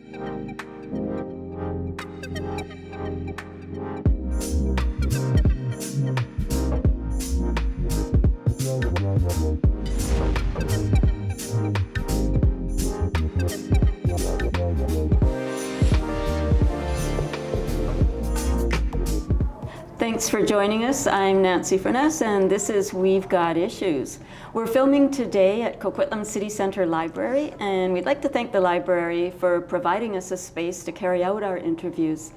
Thanks for joining us. I'm Nancy Furness, and this is We've Got Issues. We're filming today at Coquitlam City Centre Library, and we'd like to thank the library for providing us a space to carry out our interviews.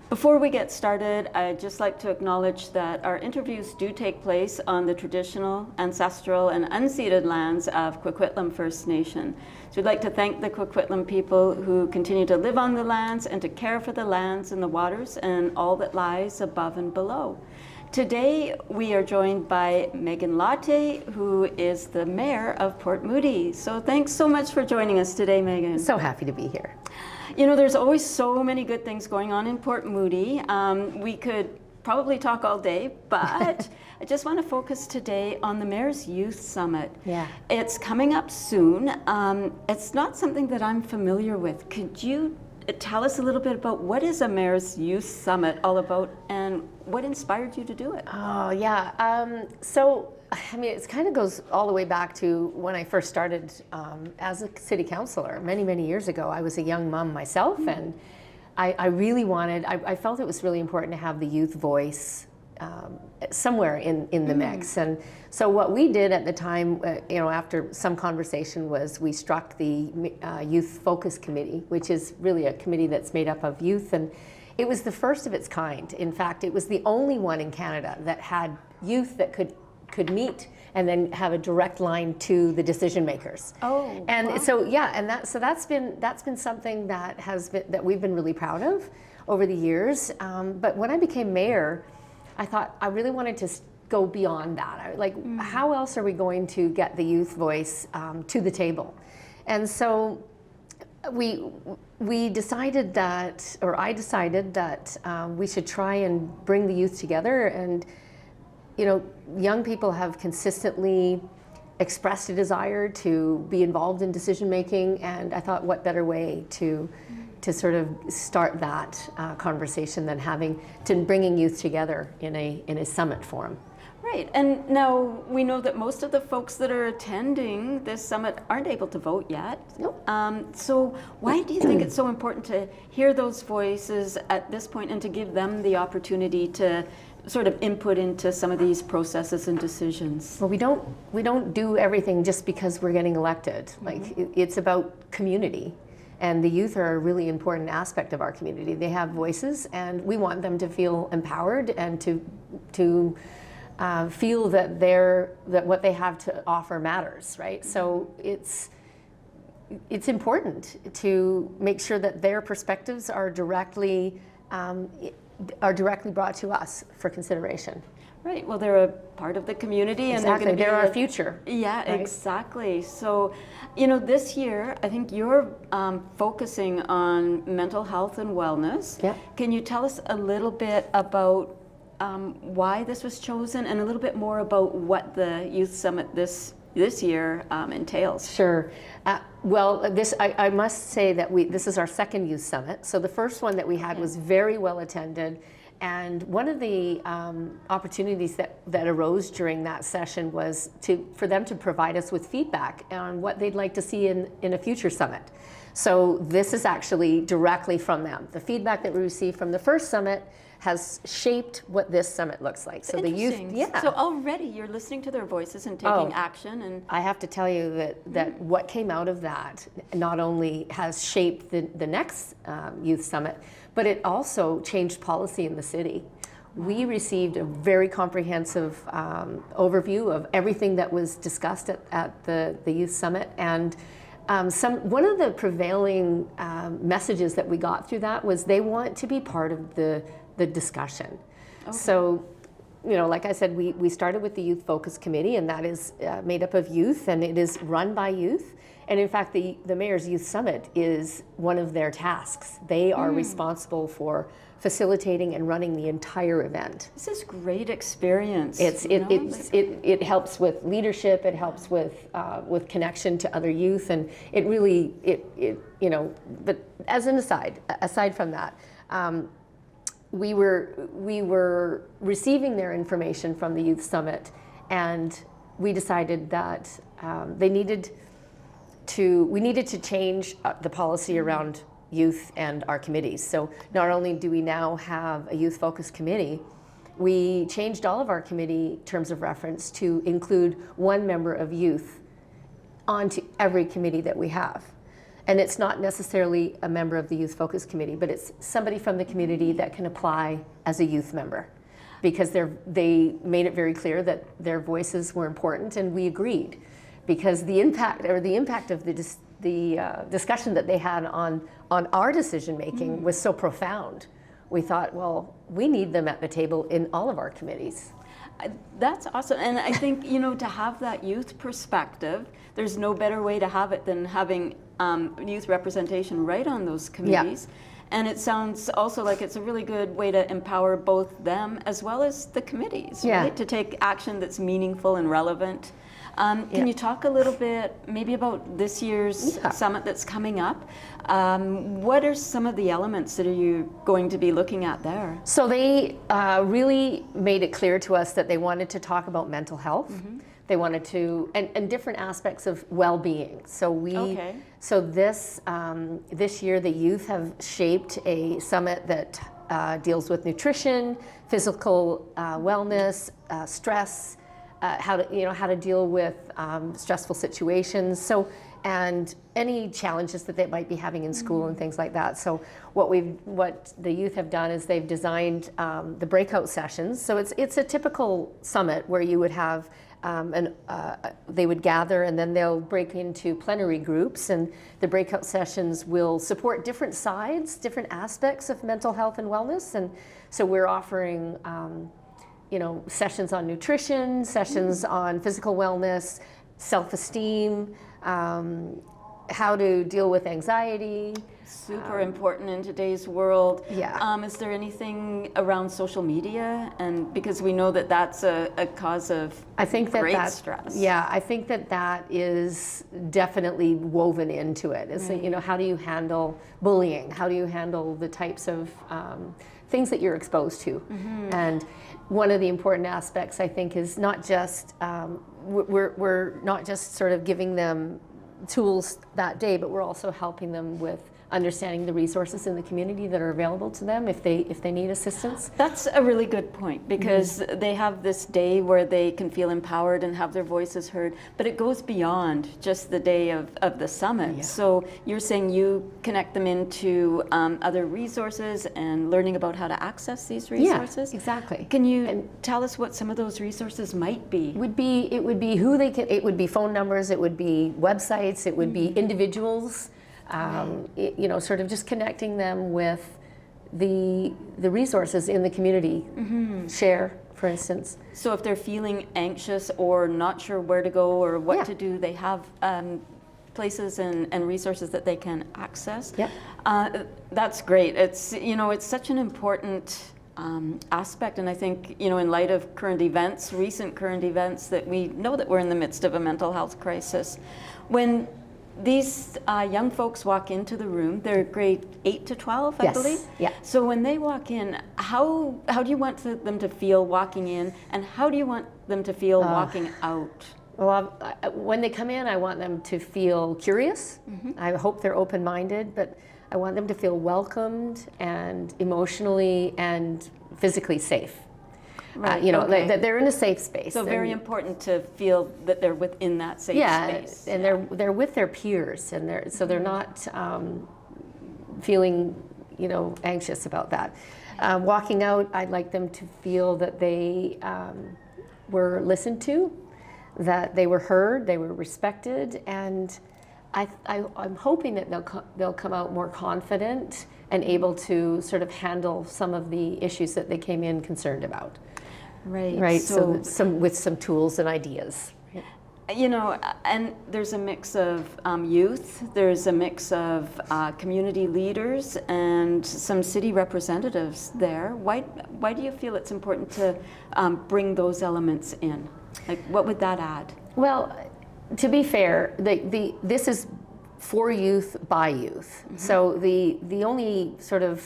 Before we get started, I'd just like to acknowledge that our interviews do take place on the traditional, ancestral, and unceded lands of Coquitlam First Nation. So we'd like to thank the Coquitlam people who continue to live on the lands and to care for the lands and the waters and all that lies above and below. Today, we are joined by Meghan Lahti, who is the mayor of Port Moody. So thanks so much for joining us today, Meghan. So happy to be here. You know, there's always so many good things going on in Port Moody. We could probably talk all day, but I just want to focus today on the Mayor's Youth Summit. Yeah. It's coming up soon. It's not something that I'm familiar with. Could you tell us a little bit about what is a Mayor's Youth Summit all about and what inspired you to do it? Oh, yeah. So, I mean, it kind of goes all the way back to when I first started as a city councillor many, many years ago. I was a young mom myself, and I really wanted, I felt it was really important to have the youth voice somewhere in the mix. And so what we did at the time, you know, after some conversation, was we struck the Youth Focus Committee, which is really a committee that's made up of youth, and it was the first of its kind. In fact, it was the only one in Canada that had youth that could meet and then have a direct line to the decision makers. Oh, and wow. So yeah, and that's been something that we've been really proud of over the years. But when I became mayor, I thought I really wanted to go beyond that. How else are we going to get the youth voice to the table? And so we decided that, or I decided that we should try and bring the youth together. And you know, young people have consistently expressed a desire to be involved in decision making, and I thought, what better way to sort of start that conversation than bringing youth together in a summit forum. Right, and now we know that most of the folks that are attending this summit aren't able to vote yet. Nope. So why do you think it's so important to hear those voices at this point and to give them the opportunity to sort of input into some of these processes and decisions? Well, we don't do everything just because we're getting elected. Like, it's about community. And the youth are a really important aspect of our community. They have voices, and we want them to feel empowered and to feel that what they have to offer matters, right? So it's important to make sure that their perspectives are directly brought to us for consideration. Right, well, they're a part of the community, and exactly. They're our future. Yeah, right? Exactly. So, you know, this year, I think you're focusing on mental health and wellness. Yeah. Can you tell us a little bit about why this was chosen, and a little bit more about what the Youth Summit this year entails? Sure. Well, I must say that this is our second Youth Summit. So the first one that we had was very well attended. And one of the opportunities that arose during that session was for them to provide us with feedback on what they'd like to see in a future summit. So this is actually directly from them. The feedback that we received from the first summit has shaped what this summit looks like. So the youth, yeah. So already you're listening to their voices and taking action. And I have to tell you that what came out of that not only has shaped the next youth summit, but it also changed policy in the city. We received a very comprehensive overview of everything that was discussed at the youth summit, and one of the prevailing messages that we got through that was they want to be part of the discussion. Okay. So like I said, we started with the Youth Focus Committee, and that is made up of youth, and it is run by youth. And in fact, the Mayor's Youth Summit is one of their tasks. They are responsible for facilitating and running the entire event. This is great experience. It helps with leadership. It helps with connection to other youth, and it really But as an aside from that, we were receiving their information from the Youth Summit, and we decided that we needed to change the policy around youth and our committees. So not only do we now have a youth focus committee, we changed all of our committee terms of reference to include one member of youth onto every committee that we have. And it's not necessarily a member of the Youth Focus Committee, but it's somebody from the community that can apply as a youth member, because they made it very clear that their voices were important, and we agreed, because the impact of the discussion that they had on our decision making was so profound. We thought, well, we need them at the table in all of our committees. That's awesome. And I think, to have that youth perspective, there's no better way to have it than having youth representation right on those committees. Yeah. And it sounds also like it's a really good way to empower both them as well as the committees, right? To take action that's meaningful and relevant. Can you talk a little bit maybe about this year's summit that's coming up? What are some of the elements that are you going to be looking at there? So they really made it clear to us that they wanted to talk about mental health. Mm-hmm. They wanted to, and different aspects of well-being. So this year the youth have shaped a summit that deals with nutrition, physical wellness, stress, how to deal with stressful situations. So, and any challenges that they might be having in school and things like that. So what the youth have done is they've designed the breakout sessions. So it's a typical summit where you would have they would gather, and then they'll break into plenary groups, and the breakout sessions will support different sides, different aspects of mental health and wellness. And so we're offering sessions on nutrition, sessions on physical wellness, self-esteem, how to deal with anxiety. Super important in today's world. Yeah. Is there anything around social media? And because we know that that's a cause of great stress. Yeah, I think that is definitely woven into it. It's how do you handle bullying? How do you handle the types of things that you're exposed to? Mm-hmm. And one of the important aspects, I think, is not just we're not just sort of giving them tools that day, but we're also helping them with understanding the resources in the community that are available to them if they need assistance. That's a really good point, because they have this day where they can feel empowered and have their voices heard, but it goes beyond just the day of the summit. Yeah. So you're saying you connect them into other resources and learning about how to access these resources? Yeah, exactly. Can you tell us what some of those resources might be? It would be who they can, it would be phone numbers, it would be websites, it would be individuals. Sort of just connecting them with the resources in the community. Mm-hmm. Share, for instance. So if they're feeling anxious or not sure where to go or what to do, they have places and resources that they can access. Yep. That's great. It's it's such an important aspect, and I think in light of recent current events, that we know that we're in the midst of a mental health crisis. When these young folks walk into the room, they're grade 8 to 12, I believe? Yeah. So when they walk in, how do you want them to feel walking in, and how do you want them to feel walking out? Well, when they come in, I want them to feel curious. Mm-hmm. I hope they're open-minded, but I want them to feel welcomed and emotionally and physically safe. Right. That they're in a safe space. So very important to feel that they're within that safe space. And they're with their peers, and they're not feeling anxious about that. Walking out, I'd like them to feel that they were listened to, that they were heard, they were respected, and I'm hoping that they'll come out more confident and able to sort of handle some of the issues that they came in concerned about. Right. right? So with some tools and ideas. You know, and there's a mix of youth, there's a mix of community leaders and some city representatives there. Why do you feel it's important to bring those elements in? Like, what would that add? Well, to be fair, this is for youth by youth. Mm-hmm. So the only sort of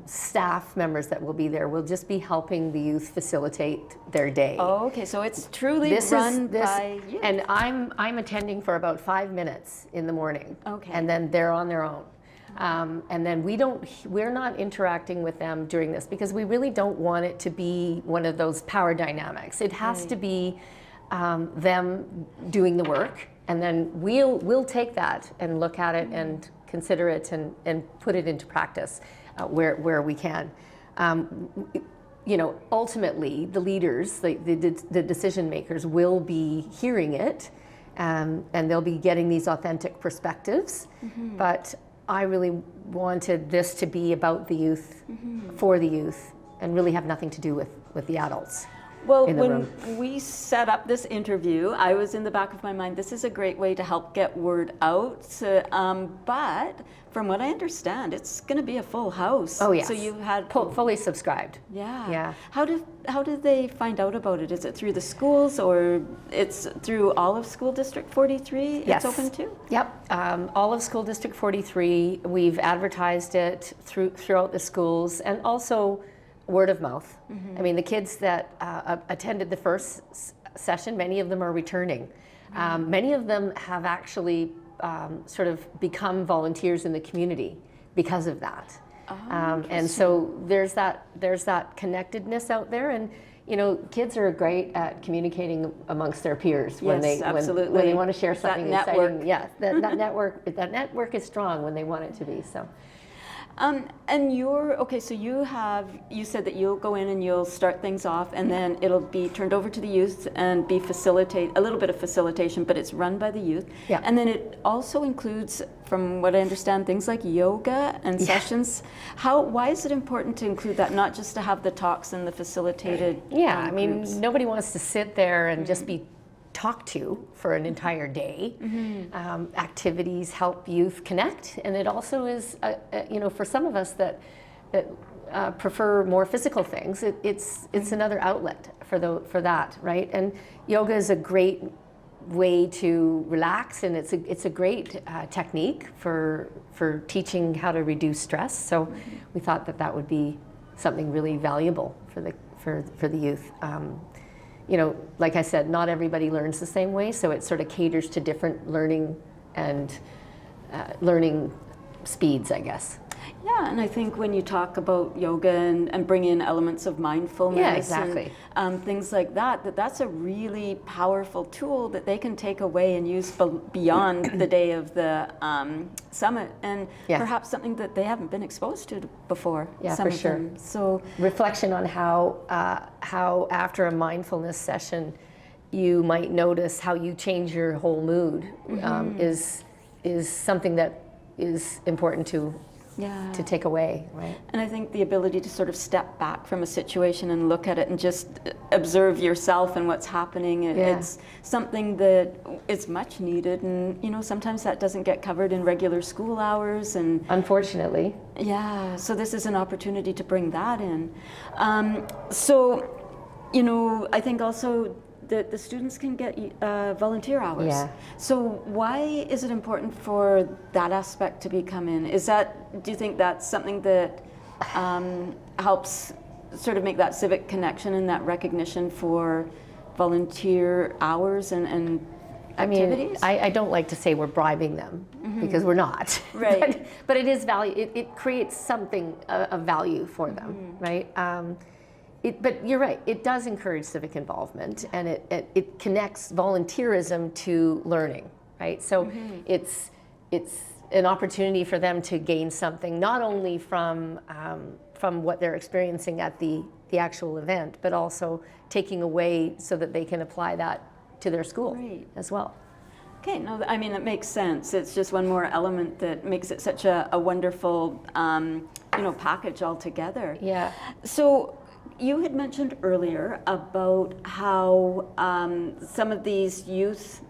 staff members that will be there will just be helping the youth facilitate their day. Oh, okay. So it's truly run by youth. And I'm attending for about 5 minutes in the morning. Okay. And then they're on their own. And then we're not interacting with them during this because we really don't want it to be one of those power dynamics. It has to be them doing the work, and then we'll take that and look at it and consider it and put it into practice where we can. You know, ultimately the leaders, the decision makers will be hearing it, and they'll be getting these authentic perspectives. But I really wanted this to be about the youth, for the youth, and really have nothing to do with the adults. Well, when we set up this interview, I was in the back of my mind, this is a great way to help get word out. But from what I understand, it's going to be a full house. Oh, yes. So you had fully subscribed. Yeah. Yeah. How did they find out about it? Is it through the schools, or it's through all of School District 43? Yes. It's open to? Yep. All of School District 43. We've advertised it throughout the schools, and also word of mouth. I mean, the kids that attended the first session, many of them are returning. Many of them have actually sort of become volunteers in the community because of that. And so there's that connectedness out there, and you know, kids are great at communicating amongst their peers when they want to share something exciting. Yes, that network is strong when they want it to be. So. And so you said that you'll go in and you'll start things off, and then it'll be turned over to the youth and be a little bit of facilitation, but it's run by the youth. Yeah. And then it also includes, from what I understand, things like yoga and sessions. Why is it important to include that, not just to have the talks and the facilitated I mean, groups? nobody wants to sit there and just be talked to for an entire day. Activities help youth connect, and it also is, you know, for some of us that prefer more physical things, it's another outlet for that, right? And yoga is a great way to relax, and it's a great technique for teaching how to reduce stress. So we thought that would be something really valuable for the youth. You know, like I said, not everybody learns the same way, so it sort of caters to different learning and learning speeds, I guess. Yeah, and I think when you talk about yoga and bring in elements of mindfulness and things like that, that's a really powerful tool that they can take away and use beyond the day of the summit, and perhaps something that they haven't been exposed to before. Yeah, for sure. So reflection on how after a mindfulness session you might notice how you change your whole mood is something that is important to take away, right? And I think the ability to sort of step back from a situation and look at it and just observe yourself and what's happening, it's something that is much needed, and you know, sometimes that doesn't get covered in regular school hours, and unfortunately. Yeah, so this is an opportunity to bring that in. So, you know, I think also that the students can get volunteer hours. Yeah. So why is it important for that aspect to come in? Do you think that's something that helps sort of make that civic connection and that recognition for volunteer hours and activities? I mean, I don't like to say we're bribing them because we're not. Right. but it is value. It creates something of value for them, right? But you're right, it does encourage civic involvement, and it connects volunteerism to learning, right? So it's an opportunity for them to gain something, not only from what they're experiencing at the actual event, but also taking away so that they can apply that to their school as well. Okay, no, I mean, it makes sense. It's just one more element that makes it such a wonderful, package altogether. Yeah. So, you had mentioned earlier about how some of these youth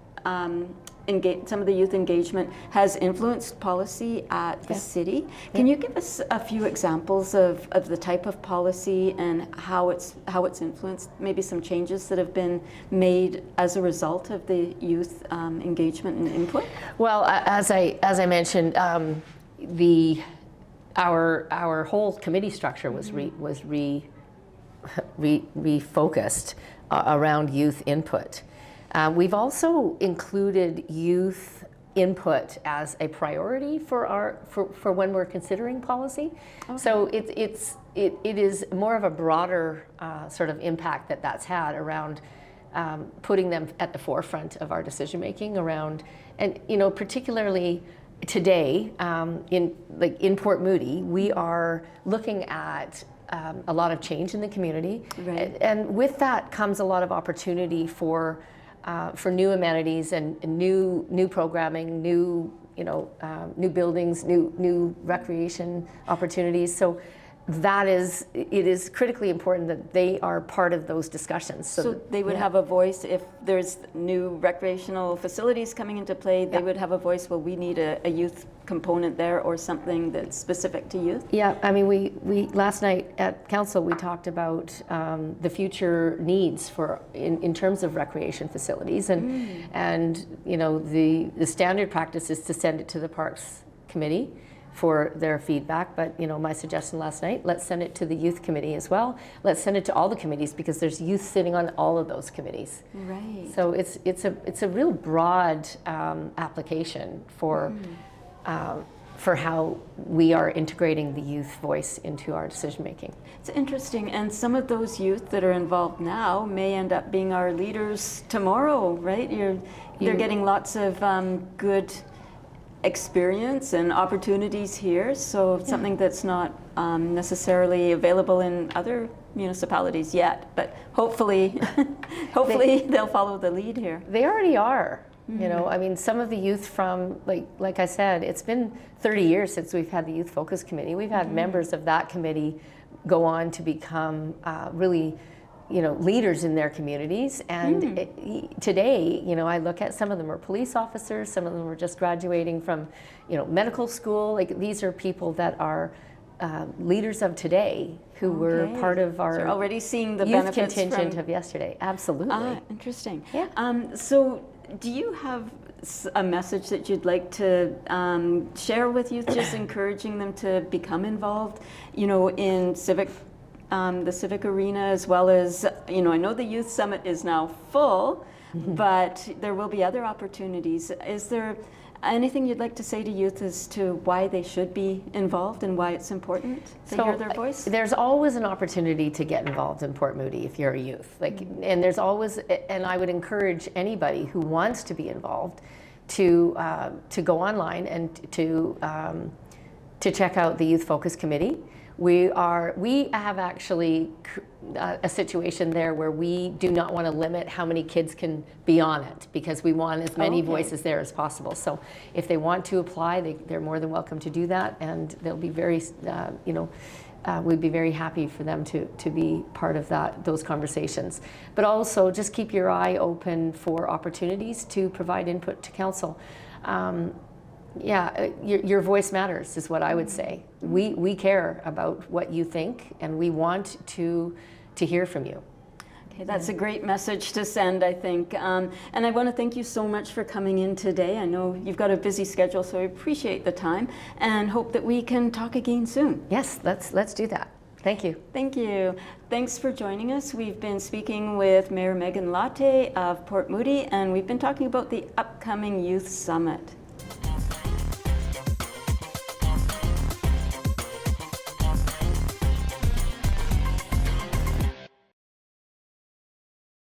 some of the youth engagement has influenced policy at the city. Can you give us a few examples of the type of policy and how it's influenced, maybe some changes that have been made as a result of the youth engagement and input? Well, as I mentioned, our whole committee structure was refocused around youth input. We've also included youth input as a priority for when we're considering policy. Okay. So it is more of a broader sort of impact that's had around putting them at the forefront of our decision making around, and particularly today in Port Moody, we are looking at a lot of change in the community, right. And with that comes a lot of opportunity for new amenities and new programming, new buildings, new recreation opportunities. So it is critically important that they are part of those discussions. So they would have a voice if there's new recreational facilities coming into play. They would have a voice. Well, we need a youth component there, or something that's specific to youth. Yeah, I mean, we last night at council we talked about the future needs in terms of recreation facilities, and the standard practice is to send it to the Parks Committee for their feedback, but my suggestion last night, let's send it to the youth committee as well. Let's send it to all the committees, because there's youth sitting on all of those committees. Right. So it's a real broad application for how we are integrating the youth voice into our decision making. It's interesting, and some of those youth that are involved now may end up being our leaders tomorrow, right? They're getting lots of good experience and opportunities here, so something that's not necessarily available in other municipalities yet, but hopefully they'll follow the lead here. They already are. I mean, some of the youth from, like I said, it's been 30 years since we've had the Youth Focus Committee. We've had members of that committee go on to become really leaders in their communities, and today, I look at some of them are police officers, some of them are just graduating from, medical school. Like, these are people that are leaders of today who were part of our already seeing the youth benefits contingent of yesterday. Absolutely. Interesting. Yeah. So, do you have a message that you'd like to share with youth, just encouraging them to become involved, in the civic arena, as well as, I know the Youth Summit is now full, but there will be other opportunities. Is there anything you'd like to say to youth as to why they should be involved and why it's important to hear their voice? There's always an opportunity to get involved in Port Moody if you're a youth. And there's always, and I would encourage anybody who wants to be involved to go online and to check out the Youth Focus Committee. We have actually a situation there where we do not want to limit how many kids can be on it, because we want as many voices there as possible. So if they want to apply, they're more than welcome to do that, and they'll be very, we'd be very happy for them to be part of those conversations. But also just keep your eye open for opportunities to provide input to council. Your voice matters is what I would say. We care about what you think, and we want to hear from you. Okay, that's a great message to send, I think. And I want to thank you so much for coming in today. I know you've got a busy schedule, so I appreciate the time and hope that we can talk again soon. Yes, let's do that. Thank you. Thank you. Thanks for joining us. We've been speaking with Mayor Meghan Lahti of Port Moody, and we've been talking about the upcoming Youth Summit.